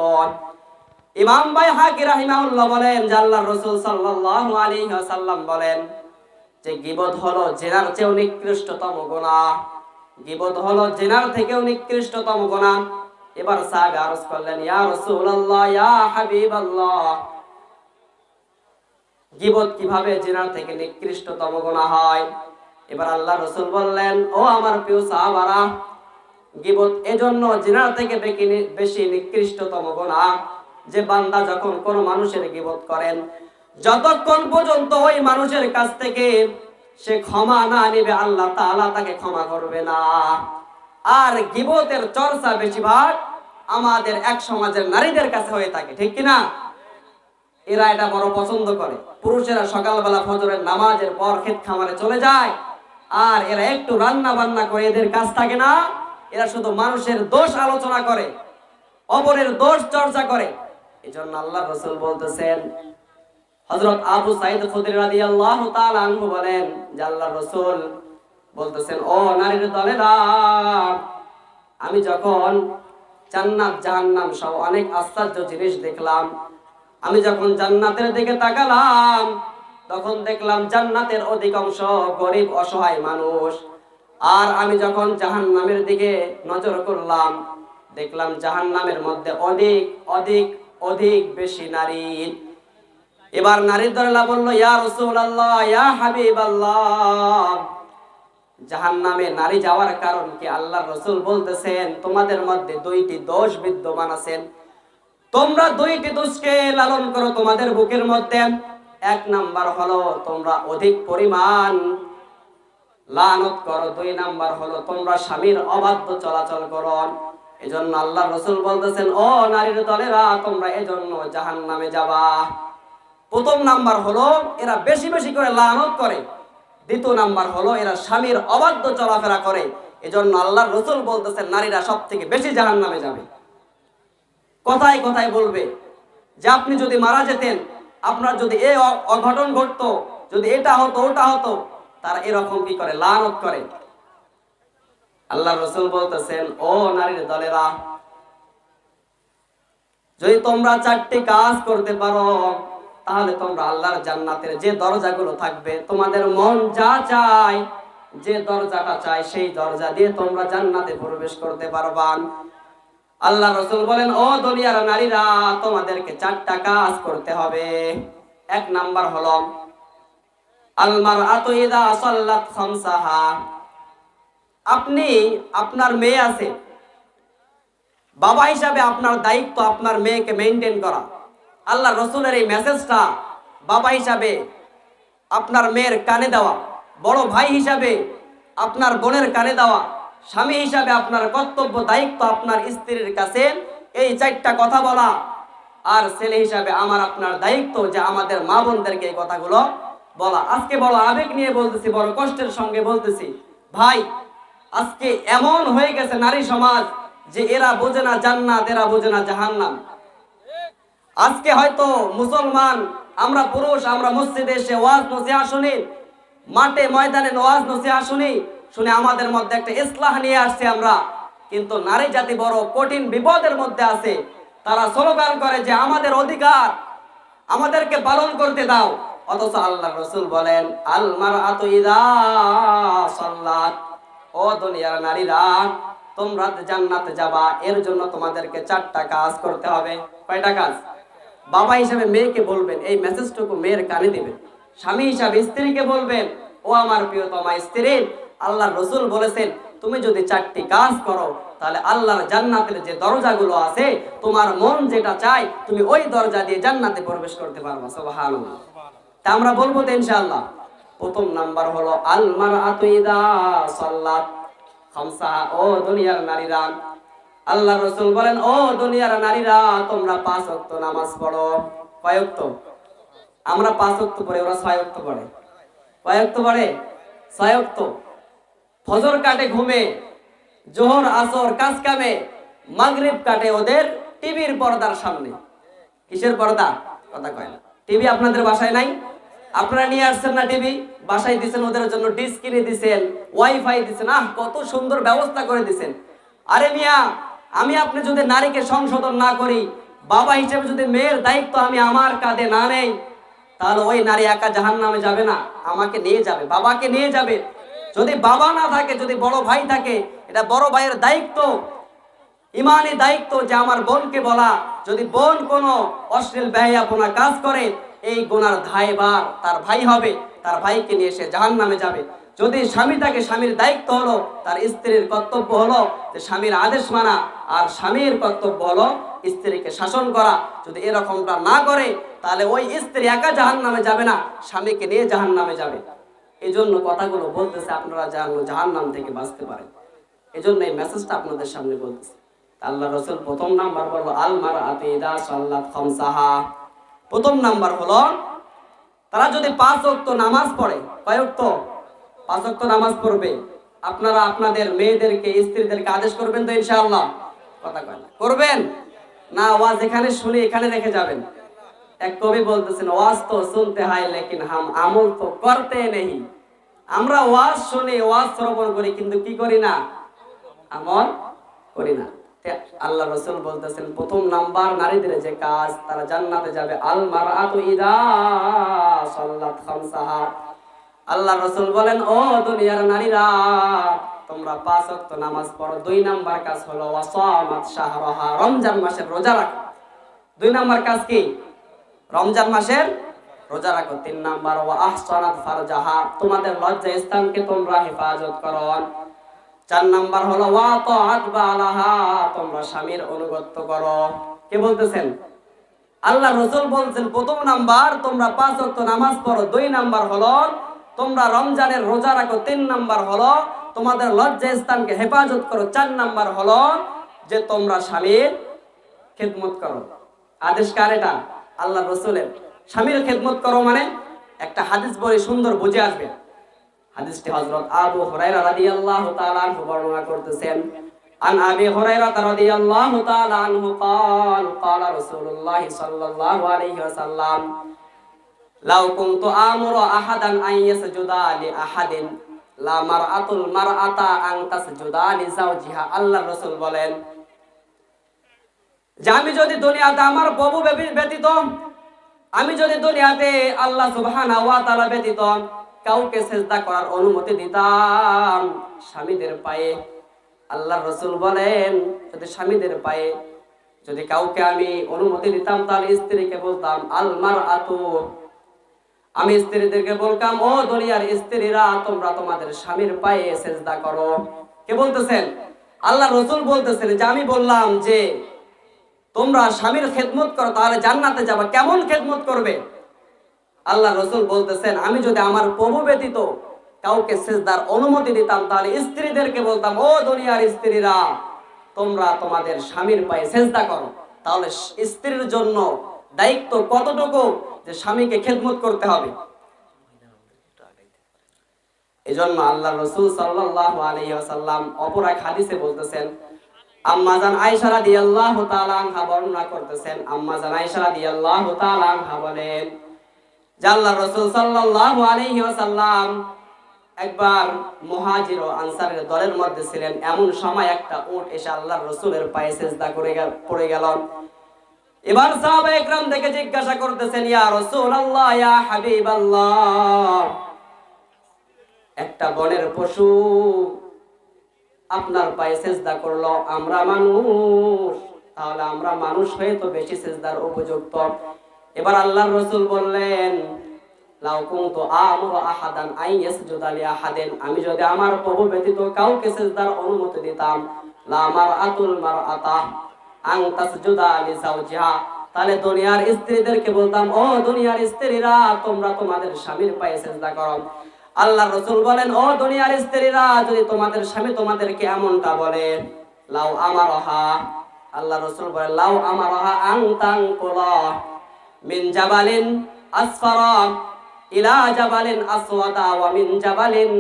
ইমাম বাইহাকী রাহিমাহুল্লাহ বলেন যে আল্লাহর রাসূল সাল্লাল্লাহু আলাইহি ওয়াসাল্লাম বলেন যে গীবত হলো জিনার চেয়েও নিকৃষ্টতম গুনাহ। গীবত হলো জিনার থেকেও নিকৃষ্টতম গুনাহ। এবার সাহাবা আরজ করলেন, ইয়া রাসূলুল্লাহ, ইয়া হাবিবাল্লাহ, গীবত কিভাবে জিনার থেকে নিকৃষ্টতম গুনাহ হয়? এবার আল্লাহ রাসূল বললেন, ও আমার প্রিয় সাহাবারা, গীবত এজন্য জিনার থেকে বেশি নিকৃষ্টতম গুনাহ যে বান্দা যখন কোন মানুষের গীবত করেন, যতক্ষণ পর্যন্ত ওই মানুষের কাছ থেকে সে ক্ষমা না নেবে আল্লাহ তাআলা তাকে ক্ষমা করবে না। আর গীবতের চর্চা বেশিরভাগ আমাদের এক সমাজের নারীদের কাছে হয়ে থাকে, ঠিক কিনা? এরা এটা বড় পছন্দ করে। পুরুষেরা সকালবেলা ফজরের নামাজের পর ক্ষেত খামারে চলে যায়, আর এরা একটু রান্না বান্না করে, এদের কাজ থাকে না। এরা শুধু মানুষের দোষ আলোচনা করে, অপরের দোষ চর্চা করে। এজন্য আল্লাহ রাসূল বলতেছেন, হযরত আবু সাঈদ খুদরি রাদিয়াল্লাহু তাআলা আনহু বলেন যে আল্লাহর রাসূল বলতেছেন, ও নারীর দলেরা, আমি যখন জান্নাত জাহান্নাম সহ অনেক আশ্চর্য জিনিস দেখলাম, আমি যখন জান্নাতের দিকে তাকালাম তখন দেখলাম জান্নাতের অধিকাংশ গরিব অসহায় মানুষ, আর আমি যখন জাহান্নামের দিকে নজর করলাম দেখলাম জাহান্নামের মধ্যে অধিক অধিক অধিক বেশি নারী। এবার নারীর দলেরা বলল, ইয়া রাসূলুল্লাহ, ইয়া হাবিবাল্লাহ, জাহান্নামে নারী যাওয়ার কারণ কি? আল্লাহর রাসূল বলতেছেন, তোমাদের মধ্যে দুইটি দোষ বিদ্যমান আছেন। তোমরা দুইটি দোষকে লালন করো তোমাদের বুকের মধ্যে। এক নাম্বার হলো তোমরা অধিক পরিমাণ লানত করো, দুই নাম্বার হলো তোমরা স্বামীর অবাধ্য চলাচল করো। এজন্য আল্লাহর রাসূল বলতেছেন, ও নারীর দলেরা, তোমরা এজন্য জাহান্নামে যাবা। প্রথম নাম্বার হলো এরা বেশি বেশি করে লানত করে, দ্বিতীয় নাম্বার হলো এরা স্বামীর অবাধ্য চলাফেরা করে। এজন্য আল্লাহর রাসূল বলতেছেন নারীরা সবথেকে বেশি জাহান্নামে যাবে। কথায় কথায় বলবে যে আপনি যদি মারা যেতেন, আপনার যদি এই অঘটন ঘটতো, যদি এটা হতো ওটা হতো, তারা এরকম কি করে? লানত করে। আল্লাহর রাসূল বলতেছেন, ও নারীর দলেরা, যদি তোমরা চারটি কাজ করতে পারো তাহলে তোমরা আল্লাহর জান্নাতের যে দরজাগুলো থাকবে, তোমাদের মন যা চায়, যে দরজাটা চায় সেই দরজা দিয়ে তোমরা জান্নাতে প্রবেশ করতে পারবা। আল্লাহ রাসূল বলেন, ও দুনিয়ার নারীরা, তোমাদেরকে চারটা কাজ করতে হবে। এক নাম্বার হলো আল মারআতু ইযা সাল্লাত খামসাহা, আপনি, আপনার মেয়ে আছে, বাবা হিসাবে আপনার দায়িত্ব আপনার মেয়েকে মেনটেন করা। আল্লাহ রসুলের এই মেসেজটা বাবা হিসাবে আপনার মেয়ের কানে দেওয়া, বড় ভাই হিসাবে আপনার বোনের কানে দেওয়া, স্বামী হিসাবে আপনার কর্তব্য দায়িত্ব আপনার স্ত্রীর কাছে এই 4টা কথা বলা। আর ছেলে হিসাবে আমার আপনার দায়িত্ব যে আমাদের মা বোনদেরকে এই কথাগুলো বলা। আজকে বড় আবেগ নিয়ে বলতেছি, বড় কষ্টের সঙ্গে বলতেছি ভাই, আজকে এমন হয়ে গেছে নারী সমাজ যে এরা বোঝে না জান্নাত, এরা বোঝে না জাহান্নাম। আজকে হয়তো মুসলমান আমরা পুরুষ, আমরা মসজিদে এসে ওয়াজ নসিহত শুনি, মাঠে ময়দানে ওয়াজ নসিহত শুনি, শুনে আমাদের মধ্যে একটা ইসলাহ নিয়ে আসছে আমরা। কিন্তু নারী জাতি বড় কঠিন বিপদের মধ্যে আছে। তারা স্লোগান করে যে আমাদের অধিকার, আমাদেরকে পালন করতে দাও। অথচ আল্লাহ রসুল বলেন আল মারআতু ইযা সাল্লাত, ও দুনিয়ার নারীরা তোমরা জান্নাতে যাবা, এর জন্য তোমাদেরকে 4টা কাজ করতে হবে। কয়টা কাজ? বাবা হিসাবে মেয়েকে বলবেন, এই মেসেজটুকু মেয়ের কানে দিবেন। স্বামী হিসাবে স্ত্রীকে বলবেন, ও আমার প্রিয়তমা স্ত্রী, আল্লাহর রসুল বলেছেন তুমি যদি 4টি কাজ করো তাহলে আল্লাহর জান্নাতের যে দরজাগুলো আছে, তোমার মন যেটা চায় তুমি ওই দরজা দিয়ে জান্নাতে প্রবেশ করতে পারবা। সুবহানাল্লাহ। তা আমরা বলবো তো ইনশাআল্লাহ। প্রথম নাম্বার হলো আল মারআতু ইযা সাল্লাত খামসাহা, ও দুনিয়ার নারীরা, আল্লাহ রসুল বলেন ও দুনিয়ার নারীরা তোমরা 5 ওয়াক্ত নামাজ পড়ো। কয় ওয়াক্ত? আমরা 5 ওয়াক্ত পড়ি, ওরা 6 ওয়াক্ত পড়ে। কয় ওয়াক্ত পড়ে? 6 ওয়াক্ত। ফজর কাটে ঘুমে, জোহর আসর কাজ কামে, মাগরিব কাটে ওদের টিভির পর্দার সামনে। কিসের পর্দা? কথা কয় না। টিভি আপনাদের বাসায় নাই? আপনারা নিয়ে আসছেন না টিভি? বাসায় দিছেন, ওদের জন্য ডিশ কিনে দিছেন, ওয়াইফাই দিছেন, কত সুন্দর ব্যবস্থা করে দিছেন। আরে মিয়া, আমি আপনি যদি নারীকে সংশোধন না করি, বাবা হিসেবে যদি মেয়ের দায়িত্ব আমি আমার কাঁধে না নেই, তাহলে ওই নারী একা জাহান্নামে যাবে না, আমাকে নিয়ে যাবে, বাবাকে নিয়ে যাবে। যদি বাবা না থাকে, যদি বড় ভাই থাকে, এটা বড় ভাইয়ের দায়িত্ব, ইমানি দায়িত্ব যে আমার বোনকে বলা, যদি বোন কোনো অশ্লীল বেহায়াপনা কাজ করে এই গুনার দায়ভার তার ভাই হবে, তার ভাইকে নিয়ে সে জাহান্নামে যাবে। যদি স্বামী থাকে, স্বামীর দায়িত্ব হলো, তার স্ত্রীর কর্তব্য হলো যে স্বামীর আদেশ মানা, আর স্বামীর কর্তব্য হলো স্ত্রীকে শাসন করা। যদি এরকমটা না করে তাহলে ওই স্ত্রী একা জাহান্নামে যাবে না, স্বামীকে নিয়ে জাহান্নামে যাবে। এই জন্য কথাগুলো বলতেছে আপনারা যেন জাহান্নাম থেকে বাঁচতে পারেন। এই জন্য এই মেসেজটা আপনাদের সামনে বলতেছে। আল্লাহ রসুল প্রথম নাম্বার বলল আল মারআতু ইযা সাল্লাত খামসাহা। প্রথম নাম্বার হলো তারা যদি 5 ওয়াক্ত নামাজ পড়ে। কয় ওয়াক্ত? 5 ওয়াক্ত নামাজ পড়বে। আপনারা আপনাদের মেয়েদেরকে, স্ত্রীদেরকে আদেশ করবেন তো ইনশাআল্লাহ? কথা কয় না। করবেন না? ওয়াজ এখানে শুনে এখানে রেখে যাবেন। এক কবি বলতেছেন ওয়াজ তো শুনতে হয় লেকিন হাম আমল তো করতে নেই। আমরা ওয়াজ শুনি, ওয়াজ শ্রবণ করি, কিন্তু কি করি না? আমল করি না। আল্লাহ রসুল বলতেছেন প্রথম নাম্বার নারীদের যে কাজ, তারা জান্নাতে যাবে। আল মারআতু ইযা সাল্লাত খামসাহা। আল্লাহ রসুল বলেন ও দুনিয়ার নারীরা তোমরা 5 ওয়াক্ত নামাজ পড়ো। 2 নাম্বার কাজ হলো ওয়াসামাত শাহরাহা, রমজান মাসের রোজা রাখো। 2 নাম্বার কাজ কি? রমজান মাসের রোজা রাখো। 3 নাম্বার ওয়া আহসানাত ফারজাহা, তোমাদের লজ্জা স্থানকে তোমরা হেফাজত করো। 4 নাম্বার হলো ওয়া তাআত বালাহা, তোমরা স্বামীর অনুগত্য করো। কে বলতেছেন? আল্লাহ রসুল বলছেন প্রথম নাম্বার তোমরা 5 ওয়াক্ত নামাজ পড়ো। 2 নাম্বার হলো তোমরা রমজানের রোজা রাখো। 3 নাম্বার হলো তোমাদের লজ্জা স্থানকে হেফাজত করো। 4 নাম্বার হলো যে তোমরা স্বামীর খেদমত করো। আদেশ কার এটা? আল্লাহ রসুলের। স্বামীর খেদমত করো মানে একটা হাদিস বলে সুন্দর বুঝে আসবে। হাদিসটি হযরত আবু হুরায়রা রাদিয়াল্লাহু তাআলা আনহু বর্ণনা করতেছেন। আন আবি হুরায়রা রাদিয়াল্লাহু তাআলা আনহু قال قال رسول الله صلى الله عليه وسلم লাউ কুনতু আমুরু আহাদান আন ইয়াসজুদা লি আহাদিন লা মারআতুল মারআতা আন তাসজুদা লি যাওজিহা। আল্লাহর রাসূল বলেন যে আমি যদি দুনিয়াতে আমার প্রভু ব্যতীত, আমি যদি দুনিয়াতে আল্লাহ সুবহানাহু ওয়া তাআলা ব্যতীত কাউকে সেজদা করার অনুমতি দিতাম স্বামীদের পায়ে, আল্লাহর রাসূল বলেন যদি স্বামীদের পায়ে যদি কাউকে আমি অনুমতি দিতাম তাহলে স্ত্রীকে বলতাম আল মারআতু, আমি স্ত্রীদেরকে বলতাম ও দুনিয়ার স্ত্রীরা তোমরা তোমাদের স্বামীর পায়ে সেজদা করো। কে বলতেছেন? আল্লাহ রসুল বলতেছেন যে আমি বললাম যে তোমরা স্বামীর খেদমত করো তাহলে জান্নাতে যাবে। কেমন খেদমত করবে? আল্লাহ রসুল বলতেছেন আমি যদি আমার প্রভু ব্যতীত কাউকে সিজদার অনুমতি দিতাম তাহলে স্ত্রীদেরকে বলতাম, ও দুনিয়ার স্ত্রীরা, তোমরা তোমাদের স্বামীর পায়ে সিজদা করো। তাহলে স্ত্রীর জন্য দায়িত্ব কতটুকু যে স্বামীকে খেদমত করতে হবে। এজন্য আল্লাহ রাসূল সাল্লাল্লাহু আলাইহি ওয়াসাল্লাম অপর এক হাদিসে বলতেছেন, আম্মাজান আয়েশা রাদিয়াল্লাহু তাআলা আনহা বর্ণনা করতেছেন, আম্মাজান আয়েশা রাদিয়াল্লাহু তাআলা আনহা বলেন যে আল্লাহ রাসূল সাল্লাল্লাহু আলাইহি ওয়াসাল্লাম একবার মুহাজির ও আনসারের দলের মধ্যে ছিলেন। এমন সময় একটা উট এসে আল্লাহর রাসূলের পায়ে সিজদা করে পড়ে গেল। এবার সাহাবা একরাম দেখে জিজ্ঞাসা করতেছেন, ইয়া রাসূলুল্লাহ, ইয়া হাবিবাল্লাহ, একটা বনের পশু আপনার পায়ে সিজদা করলো, আমরা মানুষ, তাহলে আমরা মানুষ হয়ে তো বেশি সিজদার উপযুক্ত। এবার আল্লাহর রাসূল বললেন, লাউ কুনতু আমুরু আহাদান আন ইয়াসজুদা লি আহাদিন, আমি যদি আমার প্রভু ব্যতীত কাউকে সিজদার অনুমতি দিতাম, লা মারআতুল মারআতা আন তাসজুদা লি যাওজিহা, তাহলে দুনিয়ার স্ত্রীদেরকে বলতাম, ও দুনিয়ার স্ত্রীরা, তোমরা তোমাদের স্বামীর পায়ে সিজদা করো। আল্লাহর রাসূল বলেন, ও দুনিয়ার স্ত্রীরা, যদি তোমাদের স্বামী তোমাদেরকে এমনটা বলে, লাউ আমারহা, আল্লাহর রাসূল বলেন, লাউ আমারহা আন তানকুলা মিন জাবালিন আসফারা ইলা জাবালিন আসওয়াদা ওয়া মিন জাবালিন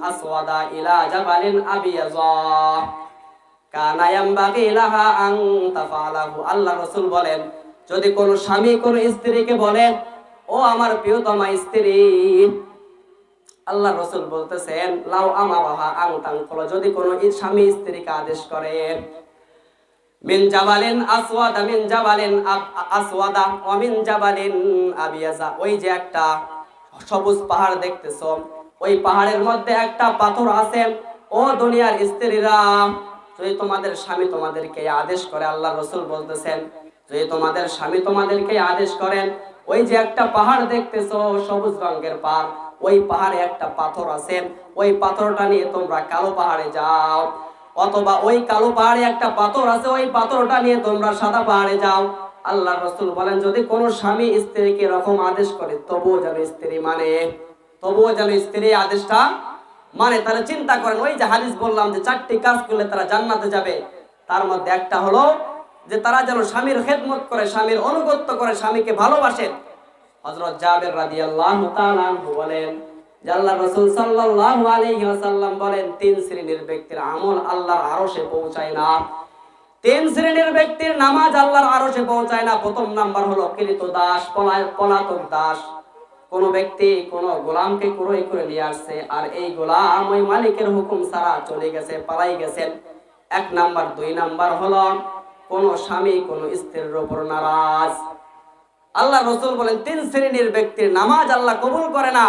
আসওয়াদা ইলা জাবালিন আবিয়াযা কানা ইয়ামবাগি লাহা আন তাফআলাহু। আল্লাহর রাসূল বলেন, যদি কোন স্বামী কোন স্ত্রীকে বলে, ও আমার প্রিয়তমা স্ত্রী, আল্লাহ রাসূল বলতেছেন, লাউ আমারহা আন তানকুলা, যদি কোন স্বামী স্ত্রীকে আদেশ করে, মিন জাবালিন আসওয়াদা মিন জাবালিন আসওয়াদা ওয়া মিন জাবালিন আবিয়াজা, ওই যে একটা সবুজ পাহাড় দেখতেছো, ওই পাহাড়ের মধ্যে একটা পাথর আছে, ও দুনিয়ার স্ত্রীরা, যদি তোমাদের স্বামী তোমাদেরকে আদেশ করে, আল্লাহ রাসূল বলতেছেন, যদি তোমাদের স্বামী তোমাদেরকে আদেশ করেন, ওই যে একটা পাহাড় দেখতেছো সবুজ রঙের পাহাড়, ওই পাহাড়ে একটা পাথর আছে, ওই পাথরটা নিয়ে তোমরা কালো পাহাড়ে যাও, অথবা ওই কালো পাহাড়ে একটা পাথর আছে, ওই পাথরটা নিয়ে তোমরা সাদা পাহাড়ে যাও। আল্লাহর রাসূল বলেন, যদি কোনো স্বামী স্ত্রীকে এরকম আদেশ করে, তবুও যেন স্ত্রী মানে, তবুও যেন স্ত্রী আদেশটা মানে। তাহলে চিন্তা করেন, ওই যে হাদিস বললাম যে 4টি কাজ করলে তারা জান্নাতে যাবে, তার মধ্যে একটা হলো যে তারা যেন স্বামীর খেদমত করে, স্বামীর আনুগত্য করে, স্বামীকে ভালোবাসে। হযরত জাবের রাদিয়াল্লাহু তাআলা আনহু বলেন যে আল্লাহর রাসূল সাল্লাল্লাহু আলাইহি ওয়াসাল্লাম বলেন, 3 শ্রেণীর ব্যক্তির আমল আল্লাহর আরশে পৌঁছায় না, 3 শ্রেণীর ব্যক্তির নামাজ আল্লাহর আরশে পৌঁছায় না। প্রথম নাম্বার হলো কৃতদাস, পলাতক দাস। কোন ব্যক্তি কোন গোলামকে ক্রয় করে নিয়ে আসছে, আর এই গোলাম ওই মালিকের হুকুম ছাড়া চলে গেছে, পালাই গেছেন। 1 নাম্বার। 2 নাম্বার হলো কোন স্বামী কোন স্ত্রীর উপর নারাজ। আল্লাহ রাসূল বলেন 3 শ্রেণীর ব্যক্তির নামাজ আল্লাহ কবুল করে না।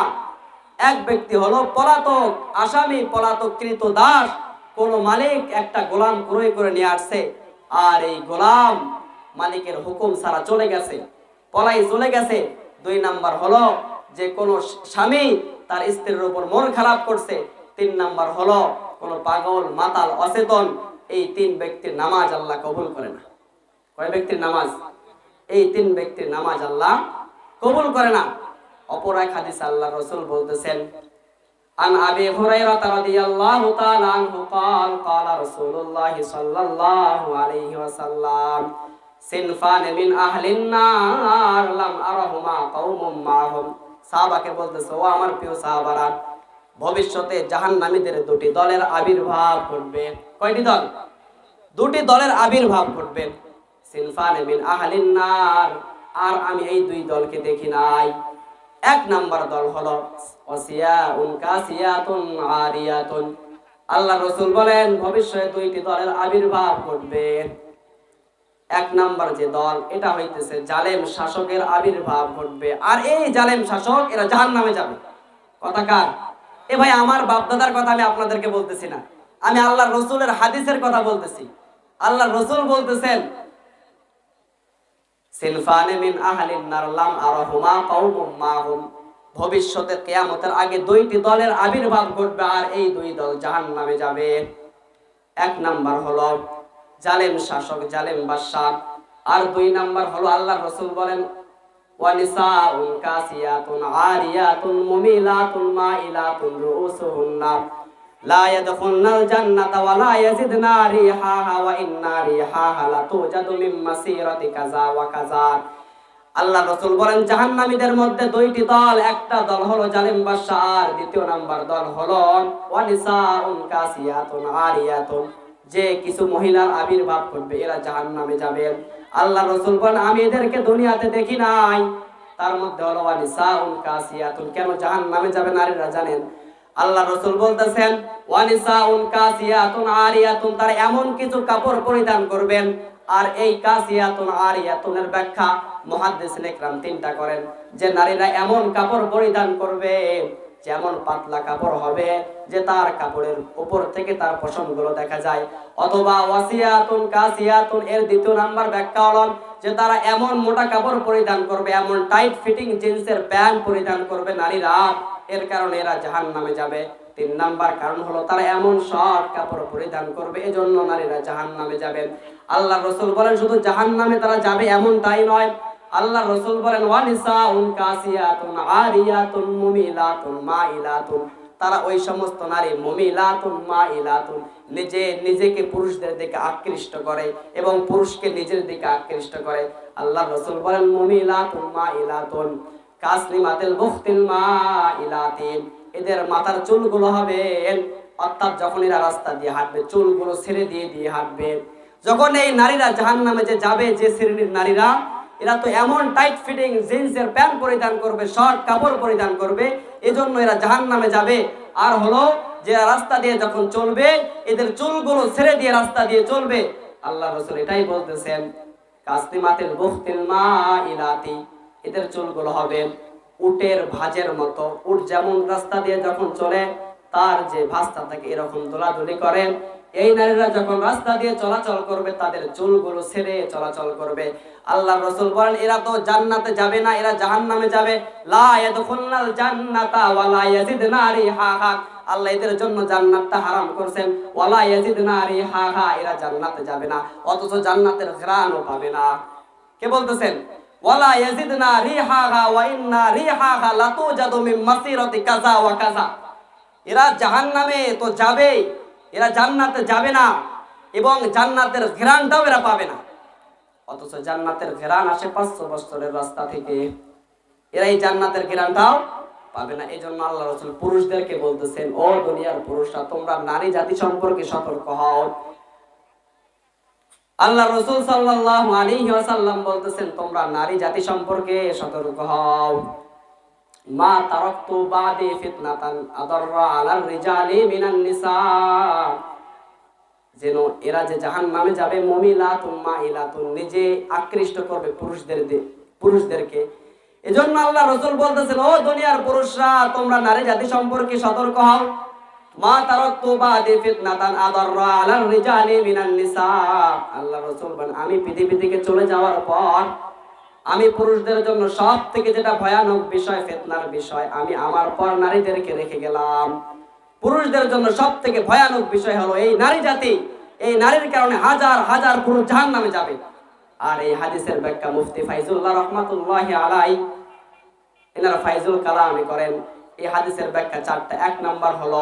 এক ব্যক্তি হলো পলাতক আসামি, পলাতক কৃতদাস। কোন মালিক একটা গোলাম ক্রয় করে নিয়ে আসছে, আর এই গোলাম মালিকের হুকুম ছাড়া চলে গেছে, পলাই চলে গেছে। 2 নাম্বার হলো যে কোন স্বামী তার স্ত্রীর উপর মন খারাপ করছে। 3 নাম্বার হলো কোন পাগল, মাতাল, অচেতন। এই 3 ব্যক্তির নামাজ আল্লাহ কবুল করে না। কয় ব্যক্তির নামাজ? এই 3 ব্যক্তির নামাজ আল্লাহ কবুল করে না। অপর এক হাদিসে আল্লাহর রাসূল বলতেছেন, আন আবি হুরায়রা রাদিয়াল্লাহু তাআলা আনহু قال قال رسول الله صلى الله عليه وسلم সিনফান মিন আহলিন নার লাম আরাহুমা কওমুম মাহুম। সাহাবাকে বলতেছে, ও আমার প্রিয় সাহাবারা, ভবিষ্যতে জাহান্নামীদের 2টি দলের আবির্ভাব ঘটবে। কয়টি দল? 2টি দলের আবির্ভাব ঘটবে। সিনফান মিন আহলিন নার, আর আমি এই 2 দলকে দেখি নাই। 1 নাম্বার দল হলো ওয়াসিয়াউন কাসিয়াতুন আরিয়াতুন। আল্লাহ রাসূল বলেন ভবিষ্যতে 2টি দলের আবির্ভাব ঘটবে। 1 নাম্বার যে দল, এটা হইতেছে জালেম শাসকের আবির্ভাব ঘটবে, আর এই জালেম শাসক এরা জাহান্নামে যাবে। কথা কার? এ ভাই, আমার বাপ দাদার কথা আমি আপনাদেরকে বলতেছি না, আমি আল্লাহর রাসূলের হাদিসের কথা বলতেছি। আল্লাহর রাসূল বলতেছেন, সিনফানে মিন আহলিন নার লাম আরাহুমা কওমুম মাহুম, ভবিষ্যতে কিয়ামতের আগে দুইটি দলের আবির্ভাব ঘটবে, আর এই দুই দল জাহান্নামে যাবে। এক নাম্বার হলো জালেম শাসক, জালেম বাদশা। আর দুই নাম্বার হলো আল্লাহর রাসূল বলেন ওয়ানিসাউন কাসিয়াতুন আরিয়াতুন মুমিলাতুন মাইলাতুন রুউসুহুন্না লা ইয়াদখুলনাল জান্নাতা ওয়া লা ইয়াজিদনা রিহাহা ওয়া ইন্না রিহাহা লাতুজাদু মিন মাসিরাতি কাযা ওয়া কাযা। আল্লাহ রাসূল বলেন জাহান্নামীদের মধ্যে দুইটি দল, একটা দল হলো জালিম বাদশা, আর দ্বিতীয় নাম্বার দল হলো ওয়ানিসাউন কাসিয়াতুন আরিয়াতুন, যে কিছু মহিলার আবির্ভাব করবে, এরা জাহান্নামে যাবে। আল্লাহ রাসূল বলেন আমি এদেরকে দুনিয়াতে দেখি নাই। তার মধ্যে হলো ওয়ানিসাউন কাসিয়াতুন। কেন জাহান্নামে যাবে নারীরা জানেন? আল্লাহ রাসূল বলতেছেন ওয়ানিসাউন কাসিয়াতুন আরিয়াতুন, তারা এমন কিছু কাপড় পরিধান করবেন। আর এই কাসিয়াতুন আরিয়াতুনের ব্যাখ্যা মুহাদ্দিসিন ইকরাম তিনটা করেন, যে নারীরা এমন কাপড় পরিধান করবে যেমন পাতলা কাপড় হবে যে তার কাপড়ের উপর থেকে তার পশমগুলো দেখা যায়, অথবা ওয়াসিয়াতুন কাসিয়াতুন এর দ্বিতীয় নাম্বার ব্যাখ্যা হলো যে তারা এমন মোটা কাপড় পরিধান করবে, এমন টাইট ফিটিং জিন্সের প্যান্ট পরিধান করবে নারীরা, এর কারণে এরা জাহান্নামে যাবে। তিন নাম্বার কারণ হলো তারা এমন শর্ট কাপড় পরিধান করবে, এজন্য নারীরা জাহান্নামে যাবেন। আল্লাহ রাসূল বলেন শুধু জাহান্নামে তারা যাবে এমনটাই নয়, আল্লাহ রাসূল বলেন ওয়ানিসাউন কাসিয়াতুন আরিয়াতুন মুমিলাতুন মাইলাতুন, তারা ওই সমস্ত নারী মুমিলাতুন মাইলাতুন নিজেকে পুরুষদের দিকে আকৃষ্ট করে এবং পুরুষকে নিজের দিকে আকৃষ্ট করে। আল্লাহ রাসূল বলেন মুমিলাতুন মাইলাতুন কাসলিমাতিল বুখতিল মাইলাতিন, এদের মাথার চুলগুলো হবে, অর্থাৎ যখন এরা রাস্তা দিয়ে হাঁটবে চুলগুলো ছেড়ে দিয়ে দিয়ে হাঁটবে। যখন এই নারীরা জাহান্নামে যে যাবে, যে শ্রেণীর নারীরা, এরা তো এমন টাইট ফিটিং জিন্সের প্যান্ট পরিধান করবে, শর্ট কাপড় পরিধান করবে, এজন্য এরা জাহান্নামে যাবে। আর হলো যে রাস্তা দিয়ে যখন চলবে এদের চুলগুলো ছেড়ে দিয়ে রাস্তা দিয়ে চলবে। আল্লাহ রাসূল এটাই বলতেছেন কাসলিমাতিল বুখতিল মাইলাতি, এদের চুলগুলো হবে উটের ভাঁজের মতো। উট যেমন রাস্তা দিয়ে যখন চলে তার যে ভাঁজটা থাকে এরকম দোলাদুলি করে, এই নারীরা যখন রাস্তা দিয়ে চলাচল করবে তাদের চুলগুলো ছেড়ে চলাচল করবে। আল্লাহ রাসূল বলেন এরা তো জান্নাতে যাবে না, এরা জাহান্নামে যাবে। লা ইয়াদখুলনাল জান্নাতা ওয়া লা ইয়াজিদনা রিহাহা, আল্লাহ এদের জন্য জান্নাতটা হারাম করেছেন। ওয়া লা ইয়াজিদনা রিহাহা, এরা জান্নাতে যাবে না অথচ জান্নাতের ঘ্রাণও পাবে না। কে বলতেছেন? ওয়ালা ইয়াজিদনা রিহাহা ওয়া ইন্না রিহাহা লাতুজাদু মিন মাসিরাতি কাযা ওয়া কাযা, এরা জাহান্নামে তো যাবে, এরা জান্নাতে যাবে না এবং জান্নাতের ঘ্রাণটাও এরা পাবে না, অথচ জান্নাতের ঘ্রাণ আসে 500 বছরের রাস্তা থেকে, এরা এই জান্নাতের ঘ্রাণটাও পাবে না। এজন্য আল্লাহ রাসূল পুরুষদেরকে বলতেছেন ও দুনিয়ার পুরুষরা তোমরা নারী জাতি সম্পর্কে সতর্ক হও। আল্লাহ রাসূল সাল্লাল্লাহু আলাইহি ওয়াসাল্লাম বলতেছেন তোমরা নারী জাতি সম্পর্কে সতর্ক হও। মা তারাকতু বাদি ফিতনাতান আদাররা আলার রিজালি মিনান নিসা, যেন এরা যে জাহান্নামে যাবে মুমিলাতুন মাইলাতুন, নিজে আকৃষ্ট করবে পুরুষদেরকে। এজন্য আল্লাহ রাসূল বলতেছেন ও দুনিয়ার পুরুষরা তোমরা নারী জাতি সম্পর্কে সতর্ক হও। মা তারাকতু বাদি ফিতনাতান আদাররা আলার রিজালি মিনান নিসা, আল্লাহ রাসূল বলেন আমি পৃথিবী থেকে চলে যাওয়ার পর আমি পুরুষদের জন্য সব থেকে যেটা ভয়ানক বিষয়, ফিতনার বিষয়, আমি আমার পর নারীদেরকে রেখে গেলাম। পুরুষদের জন্য সব থেকে ভয়ানক বিষয় হলো এই নারী জাতি। এই নারীর কারণে হাজার হাজার পুরুষ জাহান্নামে যাবে। আর এই হাদিসের ব্যাখ্যা মুফতি ফাইজুল্লাহ রাহমাতুল্লাহি আলাইহি এনারা ফাইজুল কালামে করেন। এই হাদিসের ব্যাখ্যা চারটা। এক নাম্বার হলো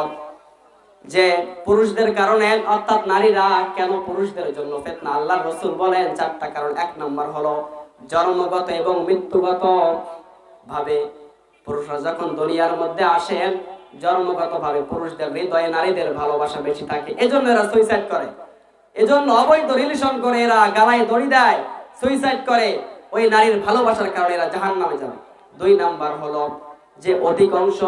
যে পুরুষদের কারণে, অর্থাৎ নারীরা কেন পুরুষদের জন্য ফিতনা, আল্লাহর রাসূল বলেন চারটা কারণ। এক নাম্বার হলো জন্মগত এবং মৃত্যুগত ভাবে পুরুষরা যখন দুনিয়ার মধ্যে আসেন জন্মগত ভাবে পুরুষদের হৃদয়ে নারীদের ভালোবাসা বেশি থাকে, এজন্য এরা সুইসাইড করে, এজন্য অবৈধ রিলেশন করে, এরা গালায় দড়ি দেয়, সুইসাইড করে, ওই নারীর ভালোবাসার কারণে এরা জাহান্নামে যাবে। দুই নাম্বার হলো যে অধিকাংশ